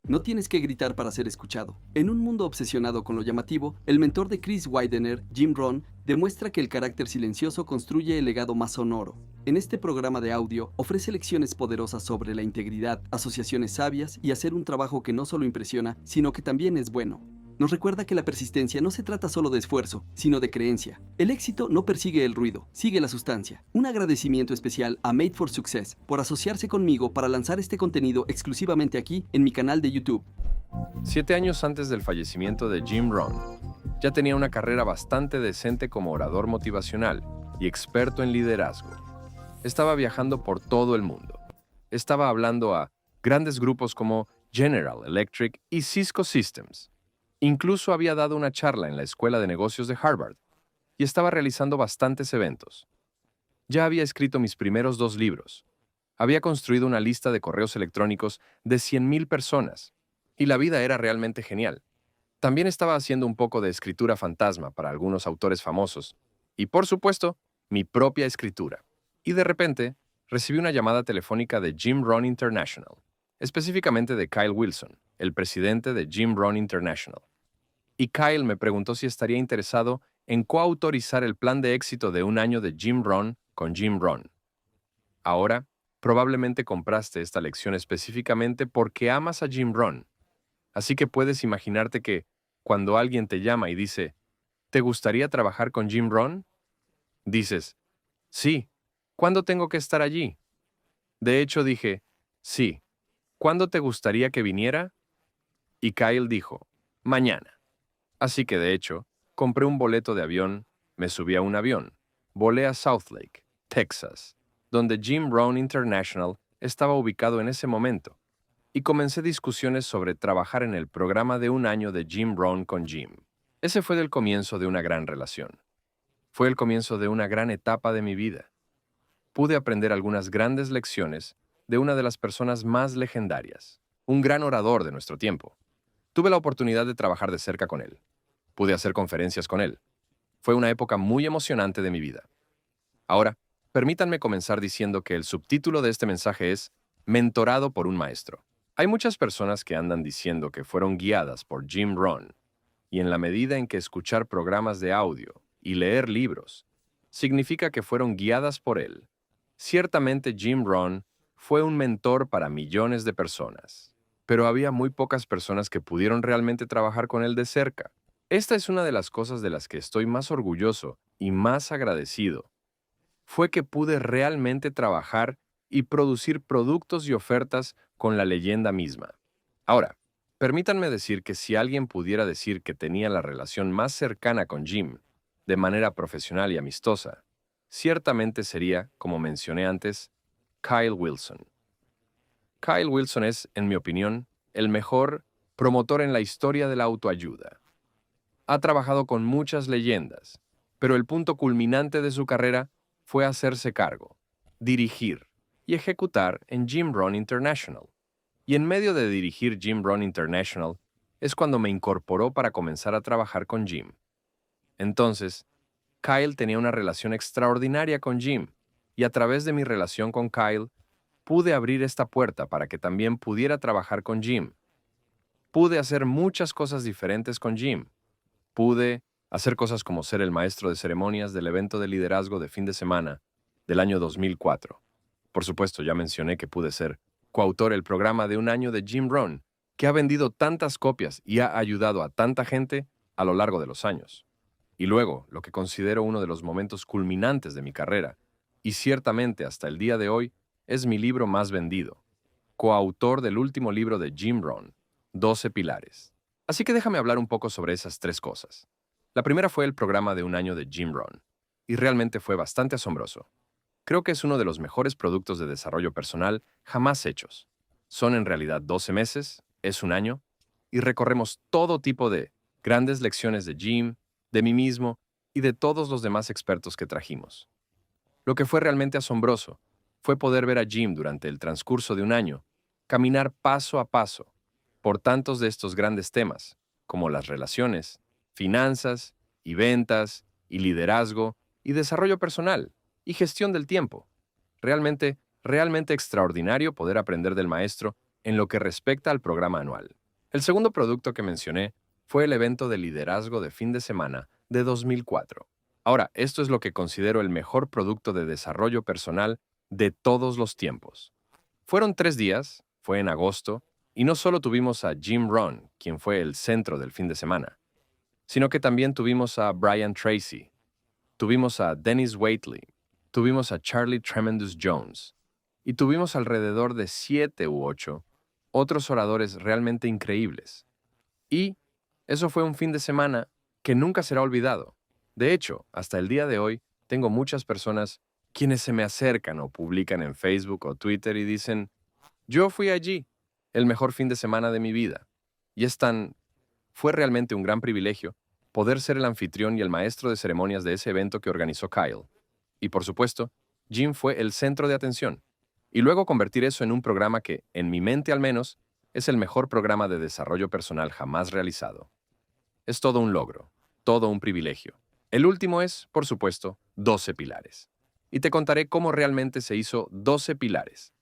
No tienes que gritar para ser escuchado. En un mundo obsesionado con lo llamativo, el mentor de Chris Widener, Jim Rohn, demuestra que el carácter silencioso construye el legado más sonoro. En este programa de audio ofrece lecciones poderosas sobre la integridad, asociaciones sabias y hacer un trabajo que no solo impresiona, sino que también es bueno. Nos recuerda que la persistencia no se trata solo de esfuerzo, sino de creencia. El éxito no persigue el ruido, sigue la sustancia. Un agradecimiento especial a Made for Success por asociarse conmigo para lanzar este contenido exclusivamente aquí en mi canal de YouTube. 7 años antes del fallecimiento de Jim Rohn, ya tenía una carrera bastante decente como orador motivacional y experto en liderazgo. Estaba viajando por todo el mundo. Estaba hablando a grandes grupos como General Electric y Cisco Systems. Incluso había dado una charla en la Escuela de Negocios de Harvard y estaba realizando bastantes eventos. Ya había escrito mis primeros 2 libros. Había construido una lista de correos electrónicos de 100,000 personas y la vida era realmente genial. También estaba haciendo un poco de escritura fantasma para algunos autores famosos y, por supuesto, mi propia escritura. Y de repente, recibí una llamada telefónica de Jim Rohn International, específicamente de Kyle Wilson, el presidente de Jim Rohn International. Y Kyle me preguntó si estaría interesado en coautorizar el plan de éxito de un año de Jim Rohn con Jim Rohn. Ahora, probablemente compraste esta lección específicamente porque amas a Jim Rohn. Así que puedes imaginarte que, cuando alguien te llama y dice, ¿te gustaría trabajar con Jim Rohn? Dices, sí. ¿Cuándo tengo que estar allí? De hecho, dije, sí. ¿Cuándo te gustaría que viniera? Y Kyle dijo, mañana. Así que, de hecho, compré un boleto de avión, me subí a un avión, volé a Southlake, Texas, donde Jim Rohn International estaba ubicado en ese momento, y comencé discusiones sobre trabajar en el programa de un año de Jim Rohn con Jim. Ese fue el comienzo de una gran relación. Fue el comienzo de una gran etapa de mi vida. Pude aprender algunas grandes lecciones de una de las personas más legendarias, un gran orador de nuestro tiempo. Tuve la oportunidad de trabajar de cerca con él. Pude hacer conferencias con él. Fue una época muy emocionante de mi vida. Ahora, permítanme comenzar diciendo que el subtítulo de este mensaje es Mentorado por un maestro. Hay muchas personas que andan diciendo que fueron guiadas por Jim Rohn, y en la medida en que escuchar programas de audio y leer libros significa que fueron guiadas por él, ciertamente Jim Rohn fue un mentor para millones de personas, pero había muy pocas personas que pudieron realmente trabajar con él de cerca. Esta es una de las cosas de las que estoy más orgulloso y más agradecido. Fue que pude realmente trabajar y producir productos y ofertas con la leyenda misma. Ahora, permítanme decir que si alguien pudiera decir que tenía la relación más cercana con Jim, de manera profesional y amistosa, ciertamente sería, como mencioné antes, Kyle Wilson. Kyle Wilson es, en mi opinión, el mejor promotor en la historia de la autoayuda. Ha trabajado con muchas leyendas, pero el punto culminante de su carrera fue hacerse cargo, dirigir y ejecutar en Jim Rohn International. Y en medio de dirigir Jim Rohn International es cuando me incorporó para comenzar a trabajar con Jim. Entonces, Kyle tenía una relación extraordinaria con Jim, y a través de mi relación con Kyle, pude abrir esta puerta para que también pudiera trabajar con Jim. Pude hacer muchas cosas diferentes con Jim. Pude hacer cosas como ser el maestro de ceremonias del evento de liderazgo de fin de semana del año 2004. Por supuesto, ya mencioné que pude ser coautor del programa de un año de Jim Rohn, que ha vendido tantas copias y ha ayudado a tanta gente a lo largo de los años. Y luego, lo que considero uno de los momentos culminantes de mi carrera, y ciertamente hasta el día de hoy, es mi libro más vendido, coautor del último libro de Jim Rohn, 12 pilares. Así que déjame hablar un poco sobre esas 3 cosas. La primera fue el programa de un año de Jim Rohn, y realmente fue bastante asombroso. Creo que es uno de los mejores productos de desarrollo personal jamás hechos. Son en realidad 12 meses, es un año, y recorremos todo tipo de grandes lecciones de Jim, de mí mismo y de todos los demás expertos que trajimos. Lo que fue realmente asombroso fue poder ver a Jim durante el transcurso de un año caminar paso a paso por tantos de estos grandes temas, como las relaciones, finanzas, y ventas, y liderazgo, y desarrollo personal, y gestión del tiempo. Realmente extraordinario poder aprender del maestro en lo que respecta al programa anual. El segundo producto que mencioné fue el evento de liderazgo de fin de semana de 2004. Ahora, esto es lo que considero el mejor producto de desarrollo personal de todos los tiempos. Fueron 3 días, fue en agosto, y no solo tuvimos a Jim Rohn, quien fue el centro del fin de semana, sino que también tuvimos a Brian Tracy, tuvimos a Dennis Waitley, tuvimos a Charlie Tremendous Jones, y tuvimos alrededor de 7 u 8 otros oradores realmente increíbles. Y eso fue un fin de semana que nunca será olvidado. De hecho, hasta el día de hoy, tengo muchas personas quienes se me acercan o publican en Facebook o Twitter y dicen, yo fui allí, el mejor fin de semana de mi vida. Y fue realmente un gran privilegio poder ser el anfitrión y el maestro de ceremonias de ese evento que organizó Kyle. Y por supuesto, Jim fue el centro de atención. Y luego convertir eso en un programa que, en mi mente al menos, es el mejor programa de desarrollo personal jamás realizado. Es todo un logro, todo un privilegio. El último es, por supuesto, 12 pilares. Y te contaré cómo realmente se hizo 12 pilares.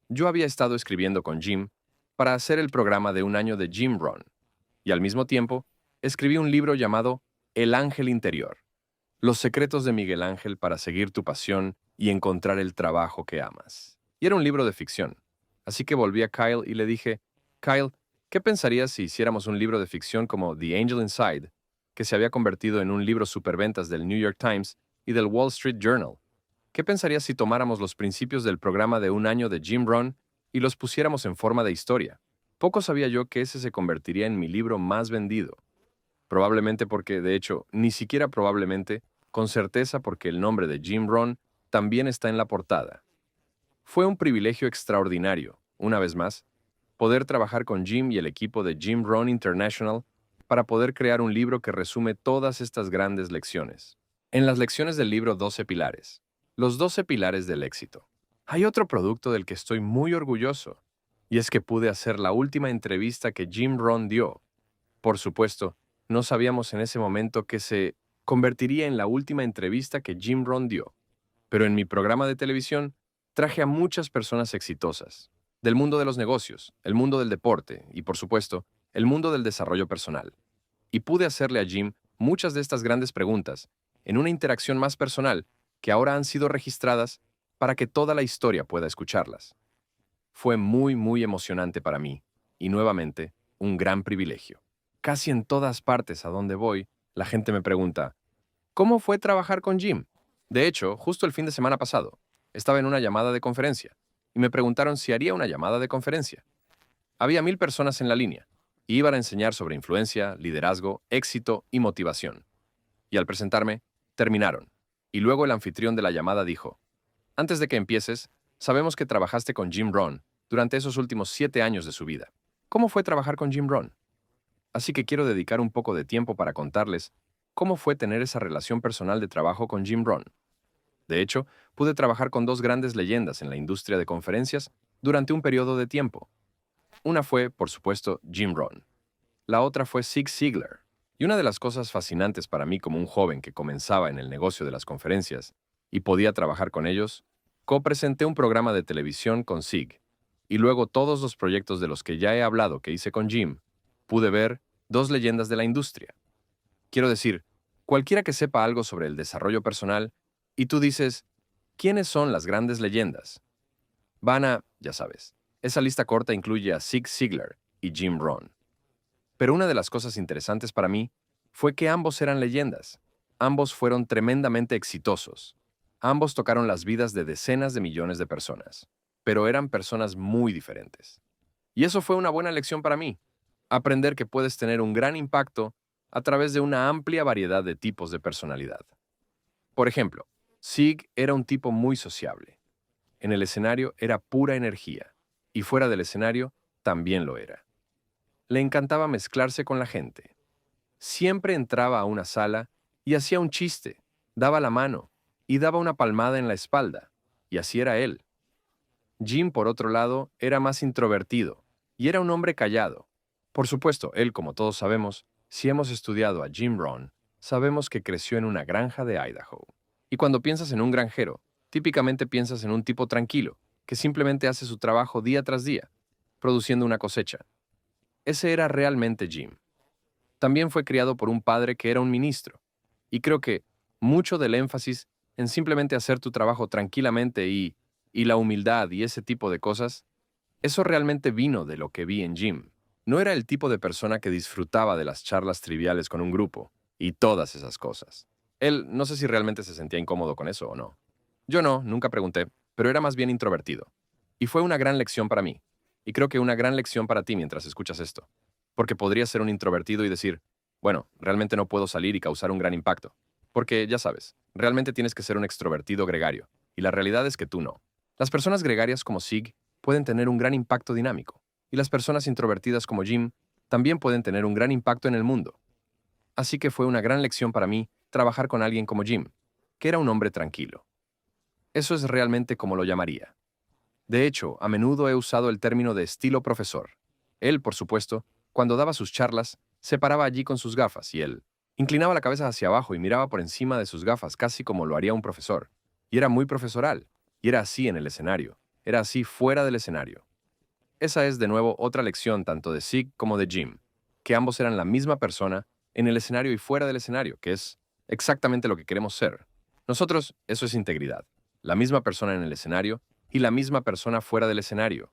Yo había estado escribiendo con Jim para hacer el programa de un año de Jim Rohn, y al mismo tiempo escribí un libro llamado El Ángel Interior, los secretos de Miguel Ángel para seguir tu pasión y encontrar el trabajo que amas. Y era un libro de ficción, así que volví a Kyle y le dije, Kyle, ¿qué pensarías si hiciéramos un libro de ficción como The Angel Inside, que se había convertido en un libro superventas del New York Times y del Wall Street Journal? ¿Qué pensarías si tomáramos los principios del programa de un año de Jim Rohn y los pusiéramos en forma de historia? Poco sabía yo que ese se convertiría en mi libro más vendido. Probablemente porque, de hecho, ni siquiera probablemente, con certeza porque el nombre de Jim Rohn también está en la portada. Fue un privilegio extraordinario, una vez más, poder trabajar con Jim y el equipo de Jim Rohn International para poder crear un libro que resume todas estas grandes lecciones. En las lecciones del libro 12 pilares, los 12 pilares del éxito, hay otro producto del que estoy muy orgulloso, y es que pude hacer la última entrevista que Jim Rohn dio. Por supuesto, no sabíamos en ese momento que se convertiría en la última entrevista que Jim Rohn dio, pero en mi programa de televisión traje a muchas personas exitosas, del mundo de los negocios, el mundo del deporte y, por supuesto, el mundo del desarrollo personal. Y pude hacerle a Jim muchas de estas grandes preguntas en una interacción más personal que ahora han sido registradas para que toda la historia pueda escucharlas. Fue muy, muy emocionante para mí y, nuevamente, un gran privilegio. Casi en todas partes a donde voy, la gente me pregunta, ¿cómo fue trabajar con Jim? De hecho, justo el fin de semana pasado, estaba en una llamada de conferencia y me preguntaron si haría una llamada de conferencia. Había 1000 personas en la línea y iban a enseñar sobre influencia, liderazgo, éxito y motivación. Y al presentarme, terminaron. Y luego el anfitrión de la llamada dijo, antes de que empieces, sabemos que trabajaste con Jim Rohn durante esos últimos 7 años de su vida. ¿Cómo fue trabajar con Jim Rohn? Así que quiero dedicar un poco de tiempo para contarles cómo fue tener esa relación personal de trabajo con Jim Rohn. De hecho, pude trabajar con 2 grandes leyendas en la industria de conferencias durante un periodo de tiempo. Una fue, por supuesto, Jim Rohn. La otra fue Zig Ziglar. Y una de las cosas fascinantes para mí como un joven que comenzaba en el negocio de las conferencias y podía trabajar con ellos, co-presenté un programa de televisión con Zig, y luego todos los proyectos de los que ya he hablado que hice con Jim, pude ver 2 leyendas de la industria. Quiero decir, cualquiera que sepa algo sobre el desarrollo personal, y tú dices, ¿quiénes son las grandes leyendas? Ya sabes, esa lista corta incluye a Zig Ziglar y Jim Rohn. Pero una de las cosas interesantes para mí fue que ambos eran leyendas. Ambos fueron tremendamente exitosos. Ambos tocaron las vidas de decenas de millones de personas, pero eran personas muy diferentes. Y eso fue una buena lección para mí, aprender que puedes tener un gran impacto a través de una amplia variedad de tipos de personalidad. Por ejemplo, Zig era un tipo muy sociable. En el escenario era pura energía, y fuera del escenario también lo era. Le encantaba mezclarse con la gente. Siempre entraba a una sala y hacía un chiste, daba la mano y daba una palmada en la espalda, y así era él. Jim, por otro lado, era más introvertido y era un hombre callado. Por supuesto, él, como todos sabemos, si hemos estudiado a Jim Rohn, sabemos que creció en una granja de Idaho. Y cuando piensas en un granjero, típicamente piensas en un tipo tranquilo, que simplemente hace su trabajo día tras día. produciendo una cosecha. Ese era realmente Jim. También fue criado por un padre que era un ministro, y creo que mucho del énfasis en simplemente hacer tu trabajo tranquilamente y la humildad y ese tipo de cosas, eso realmente vino de lo que vi en Jim. No era el tipo de persona que disfrutaba de las charlas triviales con un grupo y todas esas cosas. Él no sé si realmente se sentía incómodo con eso o no. Yo no, nunca pregunté, pero era más bien introvertido. Y fue una gran lección para mí. Y creo que una gran lección para ti mientras escuchas esto. Porque podrías ser un introvertido y decir, bueno, realmente no puedo salir y causar un gran impacto. Porque, ya sabes, realmente tienes que ser un extrovertido gregario. Y la realidad es que tú no. Las personas gregarias como Sig pueden tener un gran impacto dinámico. Y las personas introvertidas como Jim también pueden tener un gran impacto en el mundo. Así que fue una gran lección para mí trabajar con alguien como Jim, que era un hombre tranquilo. Eso es realmente como lo llamaría. De hecho, a menudo he usado el término de estilo profesor. Él, por supuesto, cuando daba sus charlas, se paraba allí con sus gafas y él inclinaba la cabeza hacia abajo y miraba por encima de sus gafas casi como lo haría un profesor. Y era muy profesoral. Y era así en el escenario. Era así fuera del escenario. Esa es de nuevo otra lección tanto de Sig como de Jim, que ambos eran la misma persona en el escenario y fuera del escenario, que es exactamente lo que queremos ser. Nosotros, eso es integridad. La misma persona en el escenario y la misma persona fuera del escenario.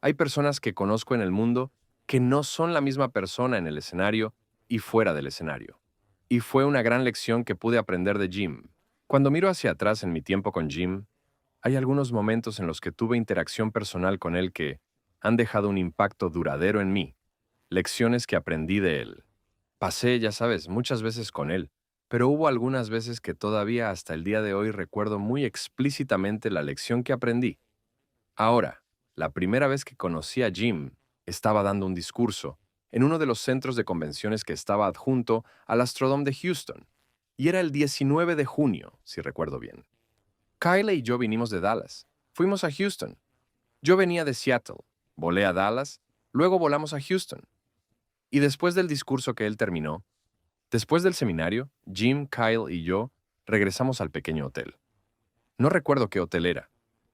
Hay personas que conozco en el mundo que no son la misma persona en el escenario y fuera del escenario. Y fue una gran lección que pude aprender de Jim. Cuando miro hacia atrás en mi tiempo con Jim, hay algunos momentos en los que tuve interacción personal con él que han dejado un impacto duradero en mí, lecciones que aprendí de él. Pasé, ya sabes, muchas veces con él, pero hubo algunas veces que todavía hasta el día de hoy recuerdo muy explícitamente la lección que aprendí. Ahora, la primera vez que conocí a Jim, estaba dando un discurso en uno de los centros de convenciones que estaba adjunto al Astrodome de Houston, y era el 19 de junio, si recuerdo bien. Kyle y yo vinimos de Dallas. Fuimos a Houston. Yo venía de Seattle, volé a Dallas, luego volamos a Houston. Y después del discurso que él terminó, después del seminario, Jim, Kyle y yo regresamos al pequeño hotel. No recuerdo qué hotel era,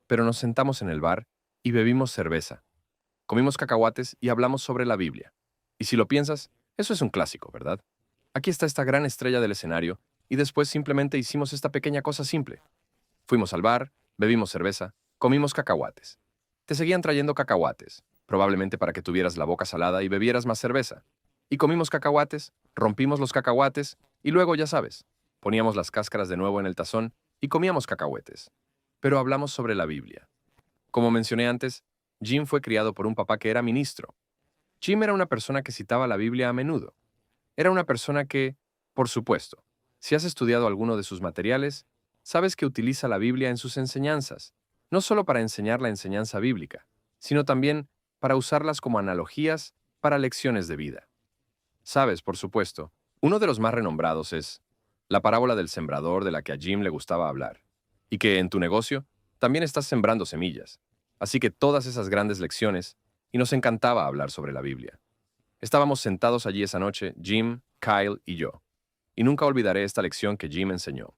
pero nos sentamos en el bar y bebimos cerveza. Comimos cacahuates y hablamos sobre la Biblia. Y si lo piensas, eso es un clásico, ¿verdad? Aquí está esta gran estrella del escenario y después simplemente hicimos esta pequeña cosa simple. Fuimos al bar, bebimos cerveza, comimos cacahuates. Te seguían trayendo cacahuates, probablemente para que tuvieras la boca salada y bebieras más cerveza. Y comimos cacahuates, rompimos los cacahuates y luego, ya sabes, poníamos las cáscaras de nuevo en el tazón y comíamos cacahuetes. Pero hablamos sobre la Biblia. Como mencioné antes, Jim fue criado por un papá que era ministro. Jim era una persona que citaba la Biblia a menudo. Era una persona que, por supuesto, si has estudiado alguno de sus materiales, sabes que utiliza la Biblia en sus enseñanzas, no solo para enseñar la enseñanza bíblica, sino también para usarlas como analogías para lecciones de vida. Sabes, por supuesto, uno de los más renombrados es la parábola del sembrador de la que a Jim le gustaba hablar, y que en tu negocio también estás sembrando semillas. Así que todas esas grandes lecciones, y nos encantaba hablar sobre la Biblia. Estábamos sentados allí esa noche, Jim, Kyle y yo, y nunca olvidaré esta lección que Jim enseñó.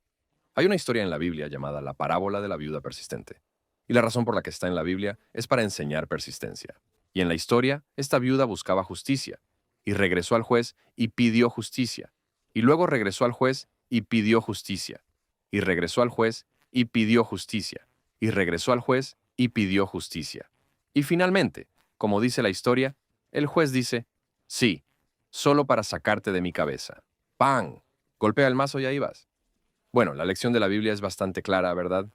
Hay una historia en la Biblia llamada la parábola de la viuda persistente, y la razón por la que está en la Biblia es para enseñar persistencia. Y en la historia, esta viuda buscaba justicia, y regresó al juez y pidió justicia, y luego regresó al juez y pidió justicia, y regresó al juez y pidió justicia, y regresó al juez y pidió justicia. Y finalmente, como dice la historia, el juez dice, sí, solo para sacarte de mi cabeza. ¡Pam! Golpea el mazo y ahí vas. Bueno, la lección de la Biblia es bastante clara, ¿verdad?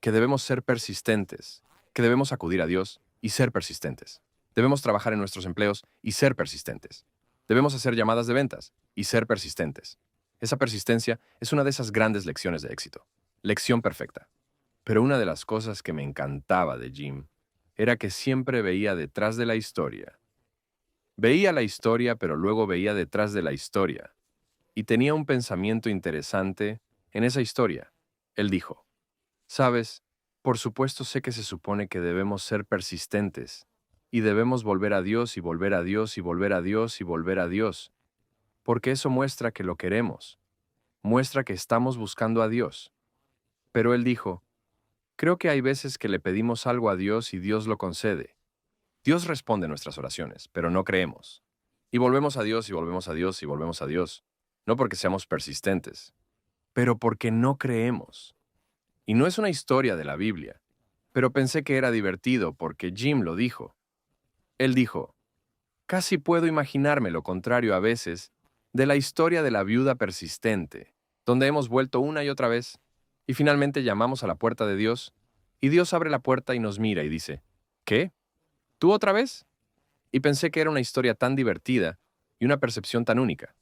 Que debemos ser persistentes, que debemos acudir a Dios y ser persistentes. Debemos trabajar en nuestros empleos y ser persistentes. Debemos hacer llamadas de ventas y ser persistentes. Esa persistencia es una de esas grandes lecciones de éxito. Lección perfecta. Pero una de las cosas que me encantaba de Jim era que siempre veía detrás de la historia. Veía la historia, pero luego veía detrás de la historia. Y tenía un pensamiento interesante en esa historia. Él dijo, sabes, por supuesto sé que se supone que debemos ser persistentes, y debemos volver a Dios y volver a Dios y volver a Dios y volver a Dios, porque eso muestra que lo queremos, muestra que estamos buscando a Dios. Pero él dijo, creo que hay veces que le pedimos algo a Dios y Dios lo concede. Dios responde nuestras oraciones, pero no creemos. Y volvemos a Dios y volvemos a Dios y volvemos a Dios, no porque seamos persistentes, pero porque no creemos. Y no es una historia de la Biblia, pero pensé que era divertido porque Jim lo dijo. Él dijo, casi puedo imaginarme lo contrario a veces de la historia de la viuda persistente, donde hemos vuelto una y otra vez, y finalmente llamamos a la puerta de Dios, y Dios abre la puerta y nos mira y dice, ¿qué? ¿Tú otra vez? Y pensé que era una historia tan divertida y una percepción tan única,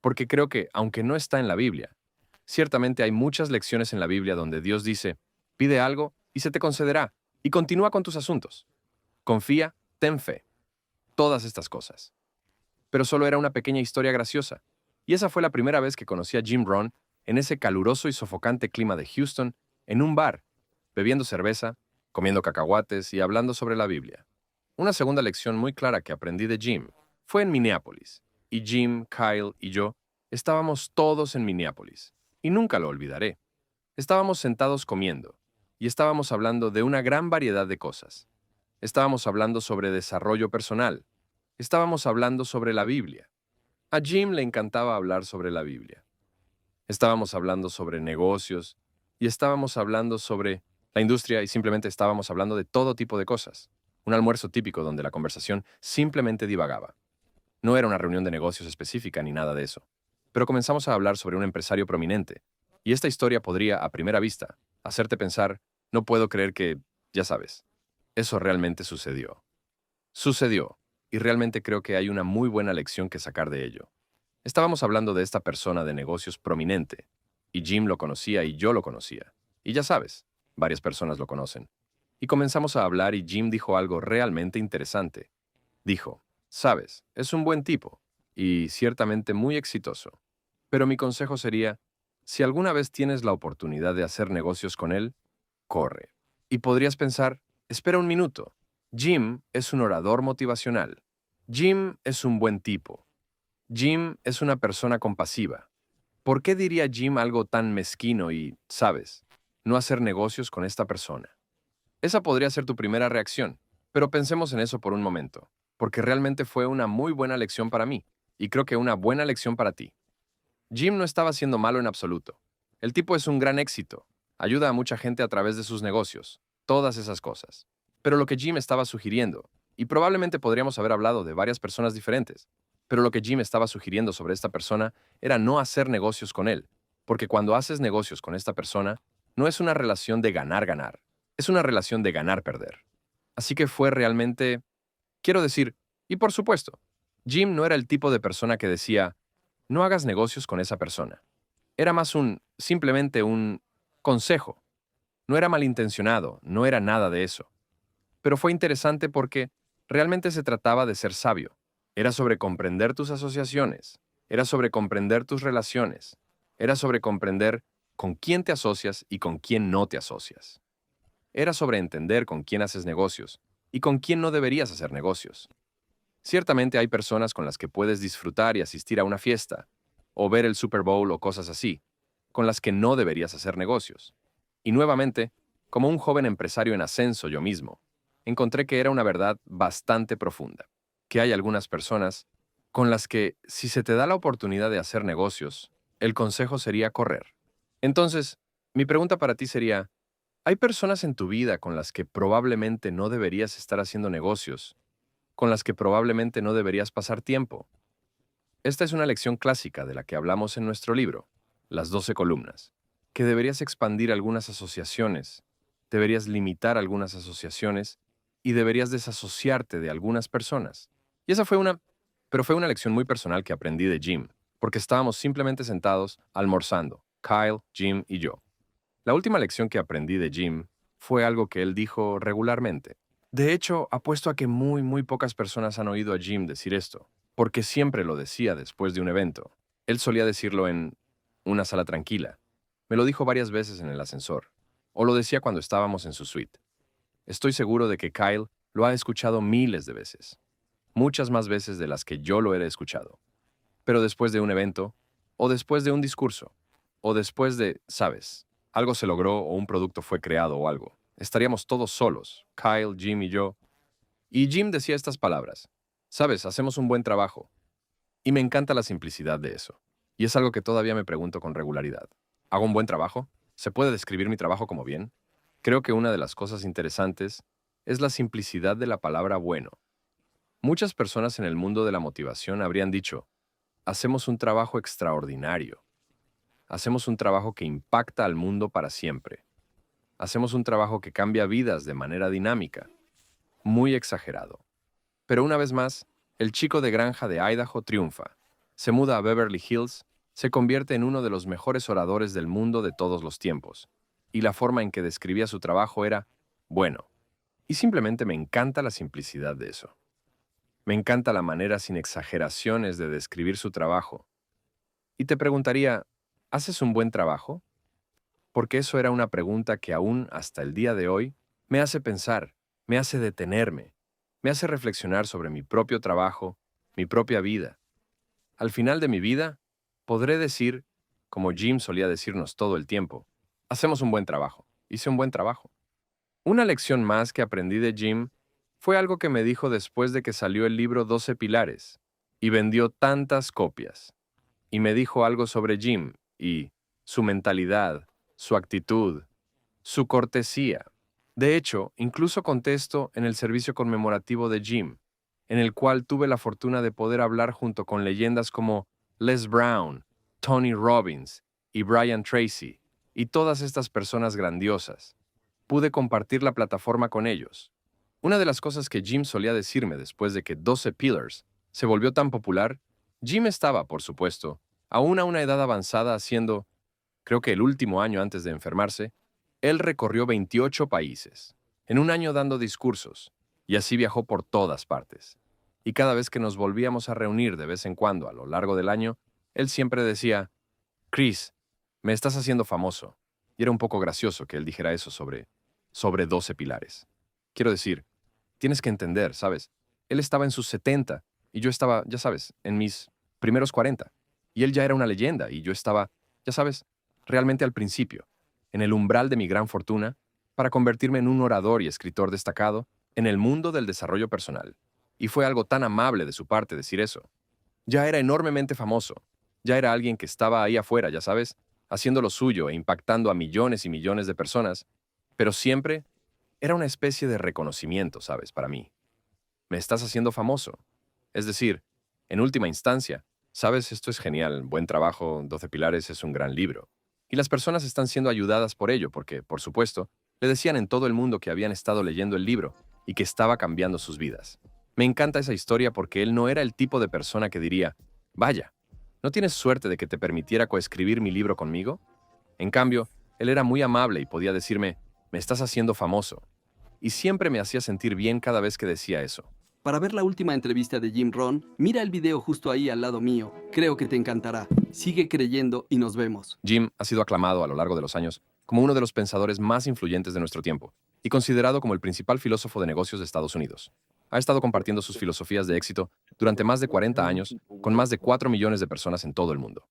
porque creo que, aunque no está en la Biblia, ciertamente hay muchas lecciones en la Biblia donde Dios dice, pide algo y se te concederá, y continúa con tus asuntos. Confía, ten fe. Todas estas cosas. Pero solo era una pequeña historia graciosa, y esa fue la primera vez que conocí a Jim Rohn en ese caluroso y sofocante clima de Houston, en un bar, bebiendo cerveza, comiendo cacahuates y hablando sobre la Biblia. Una segunda lección muy clara que aprendí de Jim fue en Minneapolis, y Jim, Kyle y yo estábamos todos en Minneapolis, y nunca lo olvidaré. Estábamos sentados comiendo, y estábamos hablando de una gran variedad de cosas. Estábamos hablando sobre desarrollo personal. Estábamos hablando sobre la Biblia. A Jim le encantaba hablar sobre la Biblia. Estábamos hablando sobre negocios y estábamos hablando sobre la industria y simplemente estábamos hablando de todo tipo de cosas. Un almuerzo típico donde la conversación simplemente divagaba. No era una reunión de negocios específica ni nada de eso. Pero comenzamos a hablar sobre un empresario prominente. Y esta historia podría, a primera vista, hacerte pensar, no puedo creer que, ya sabes, eso realmente sucedió. Sucedió, y realmente creo que hay una muy buena lección que sacar de ello. Estábamos hablando de esta persona de negocios prominente, y Jim lo conocía y yo lo conocía. Y ya sabes, varias personas lo conocen. Y comenzamos a hablar y Jim dijo algo realmente interesante. Dijo, sabes, es un buen tipo, y ciertamente muy exitoso. Pero mi consejo sería, si alguna vez tienes la oportunidad de hacer negocios con él, corre. Y podrías pensar, espera un minuto. Jim es un orador motivacional. Jim es un buen tipo. Jim es una persona compasiva. ¿Por qué diría Jim algo tan mezquino y, sabes, no hacer negocios con esta persona? Esa podría ser tu primera reacción, pero pensemos en eso por un momento, porque realmente fue una muy buena lección para mí, y creo que una buena lección para ti. Jim no estaba siendo malo en absoluto. El tipo es un gran éxito. Ayuda a mucha gente a través de sus negocios. Todas esas cosas. Pero lo que Jim estaba sugiriendo, y probablemente podríamos haber hablado de varias personas diferentes, pero lo que Jim estaba sugiriendo sobre esta persona era no hacer negocios con él, porque cuando haces negocios con esta persona, no es una relación de ganar-ganar, es una relación de ganar-perder. Así que fue realmente, quiero decir, y por supuesto, Jim no era el tipo de persona que decía, no hagas negocios con esa persona. Era más simplemente un consejo. No era malintencionado, no era nada de eso. Pero fue interesante porque realmente se trataba de ser sabio. Era sobre comprender tus asociaciones, era sobre comprender tus relaciones, era sobre comprender con quién te asocias y con quién no te asocias. Era sobre entender con quién haces negocios y con quién no deberías hacer negocios. Ciertamente hay personas con las que puedes disfrutar y asistir a una fiesta, o ver el Super Bowl o cosas así, con las que no deberías hacer negocios. Y nuevamente, como un joven empresario en ascenso yo mismo, encontré que era una verdad bastante profunda, que hay algunas personas con las que, si se te da la oportunidad de hacer negocios, el consejo sería correr. Entonces, mi pregunta para ti sería, ¿hay personas en tu vida con las que probablemente no deberías estar haciendo negocios, con las que probablemente no deberías pasar tiempo? Esta es una lección clásica de la que hablamos en nuestro libro, Las 12 columnas, que deberías expandir algunas asociaciones, deberías limitar algunas asociaciones y deberías desasociarte de algunas personas. Y esa pero fue una lección muy personal que aprendí de Jim, porque estábamos simplemente sentados almorzando, Kyle, Jim y yo. La última lección que aprendí de Jim fue algo que él dijo regularmente. De hecho, apuesto a que muy pocas personas han oído a Jim decir esto, porque siempre lo decía después de un evento. Él solía decirlo en una sala tranquila. Me lo dijo varias veces en el ascensor, o lo decía cuando estábamos en su suite. Estoy seguro de que Kyle lo ha escuchado miles de veces, muchas más veces de las que yo lo he escuchado. Pero después de un evento, o después de un discurso, o después de, sabes, algo se logró o un producto fue creado o algo, estaríamos todos solos, Kyle, Jim y yo, Y Jim decía estas palabras. Sabes, hacemos un buen trabajo. Y me encanta la simplicidad de eso. Y es algo que todavía me pregunto con regularidad. ¿Hago un buen trabajo? ¿Se puede describir mi trabajo como bien? Creo que una de las cosas interesantes es la simplicidad de la palabra bueno. Muchas personas en el mundo de la motivación habrían dicho, hacemos un trabajo extraordinario. Hacemos un trabajo que impacta al mundo para siempre. Hacemos un trabajo que cambia vidas de manera dinámica. Muy exagerado. Pero una vez más, el chico de granja de Idaho triunfa. Se muda a Beverly Hills, se convierte en uno de los mejores oradores del mundo de todos los tiempos. Y la forma en que describía su trabajo era, bueno. Y simplemente me encanta la simplicidad de eso. Me encanta la manera sin exageraciones de describir su trabajo. Y te preguntaría, ¿haces un buen trabajo? Porque eso era una pregunta que aún hasta el día de hoy me hace pensar, me hace detenerme, me hace reflexionar sobre mi propio trabajo, mi propia vida. Al final de mi vida, podré decir, como Jim solía decirnos todo el tiempo, hacemos un buen trabajo, hice un buen trabajo. Una lección más que aprendí de Jim fue algo que me dijo después de que salió el libro 12 Pilares y vendió tantas copias. Y me dijo algo sobre Jim y su mentalidad, su actitud, su cortesía. De hecho, incluso contesto en el servicio conmemorativo de Jim, en el cual tuve la fortuna de poder hablar junto con leyendas como Les Brown, Tony Robbins y Brian Tracy, y todas estas personas grandiosas. Pude compartir la plataforma con ellos. Una de las cosas que Jim solía decirme después de que 12 Pillars se volvió tan popular, Jim estaba, por supuesto, aún a una edad avanzada haciendo, creo que el último año antes de enfermarse, él recorrió 28 países, en un año dando discursos, y así viajó por todas partes. Y cada vez que nos volvíamos a reunir de vez en cuando a lo largo del año, él siempre decía, Chris, me estás haciendo famoso. Y era un poco gracioso que él dijera eso sobre 12 pilares. Quiero decir, tienes que entender, ¿sabes? Él estaba en sus 70 y yo estaba, ya sabes, en mis primeros 40. Y él ya era una leyenda y yo estaba, ya sabes, realmente al principio, en el umbral de mi gran fortuna, para convertirme en un orador y escritor destacado en el mundo del desarrollo personal. Y fue algo tan amable de su parte decir eso. Ya era enormemente famoso. Ya era alguien que estaba ahí afuera, ya sabes, haciendo lo suyo e impactando a millones y millones de personas, pero siempre era una especie de reconocimiento, ¿sabes? Para mí. Me estás haciendo famoso. Es decir, en última instancia, sabes, esto es genial, buen trabajo, 12 pilares es un gran libro. Y las personas están siendo ayudadas por ello, porque, por supuesto, le decían en todo el mundo que habían estado leyendo el libro y que estaba cambiando sus vidas. Me encanta esa historia porque él no era el tipo de persona que diría, vaya, ¿no tienes suerte de que te permitiera coescribir mi libro conmigo? En cambio, él era muy amable y podía decirme, me estás haciendo famoso. Y siempre me hacía sentir bien cada vez que decía eso. Para ver la última entrevista de Jim Rohn, mira el video justo ahí al lado mío. Creo que te encantará. Sigue creyendo y nos vemos. Jim ha sido aclamado a lo largo de los años como uno de los pensadores más influyentes de nuestro tiempo y considerado como el principal filósofo de negocios de Estados Unidos. Ha estado compartiendo sus filosofías de éxito durante más de 40 años con más de 4 millones de personas en todo el mundo.